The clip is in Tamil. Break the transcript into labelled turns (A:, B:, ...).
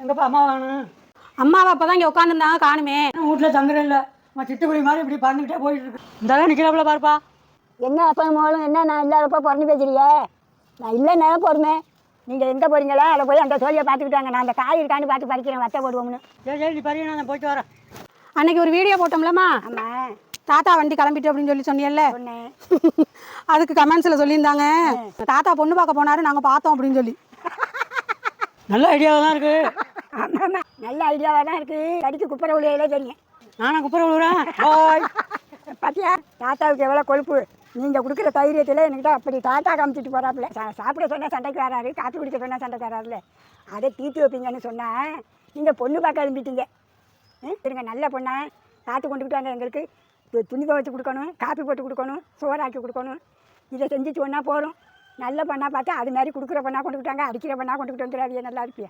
A: எங்கப்பா அம்மா வேணும்?
B: அம்மாவை அப்போ தான் இங்கே உட்காந்துருந்தாங்க, காணுமே.
A: வீட்டில் தங்குறேன் இல்லை, நான் சிட்டுக்குடி மாதிரி இப்படி பறந்துக்கிட்டே போயிட்டு இருக்கு. இந்த நிற்கிறாப்புல பாருப்பா.
C: என்ன அப்பா மோளும் என்ன நான் இல்லாதப்போ பிறந்து பேசுறியே? நான் இல்லை நேரம் போடுமே. நீங்கள் எங்கே போகிறீங்களா அதை போய் அந்த சோழியை பார்த்துக்கிட்டாங்க. நான் அந்த காய் இருக்கான்னு பார்த்து பறிக்கிறேன், வத்த போடுவோம்னு.
A: சரி நீ பறிக்க, நான் போயிட்டு வரேன்.
B: அன்னைக்கு ஒரு வீடியோ போட்டோம்லம்மா.
C: ஆமாம்,
B: தாத்தா வண்டி கிளம்பிட்டு அப்படின்னு சொன்னியல்ல.
C: சொன்னேன்.
B: அதுக்கு கமெண்ட்ஸில் சொல்லியிருந்தாங்க, தாத்தா பொண்ணு பார்க்க போனாரு, நாங்கள் பார்த்தோம் அப்படின்னு சொல்லி.
A: நல்ல ஐடியாவாக தான் இருக்குது.
C: ஆமாம், நல்ல ஐடியாவாக தான் இருக்குது. கடிக்கு குப்பரை உள்ள தெரியும்.
A: நானும் குப்பரை விழுறேன்.
C: பார்த்தியா தாத்தாவுக்கு எவ்வளோ கொழுப்பு. நீங்கள் கொடுக்குற தைரியத்தில் என்கிட்ட அப்படி தாத்தா காமிச்சிட்டு போகிறாப்புல. சாப்பிட சொன்னால் சண்டைக்கு வராரு, காற்று குடிக்க சொன்னால் சண்டைக்கு வராருல. அதை தீர்த்து வைப்பீங்கன்னு சொன்னால் நீங்கள் பொண்ணு பார்க்க எழும்பிட்டீங்க. இருங்க, நல்ல பொண்ணா பார்த்து கொண்டுக்கிட்டு வாங்க. எங்களுக்கு துணி துவைச்சி கொடுக்கணும், காப்பி போட்டு கொடுக்கணும், சோறாக்கி கொடுக்கணும். இதை செஞ்சுட்டு ஒன்றா போகிறோம். நல்ல பொண்ணாக பார்த்தா அது மாதிரி கொடுக்குற பொண்ணாக கொண்டுக்கிட்டாங்க, அடிக்கிற பொண்ணாக கொண்டுக்கிட்டு வந்துடாதீங்க. நல்லா இருப்பியா?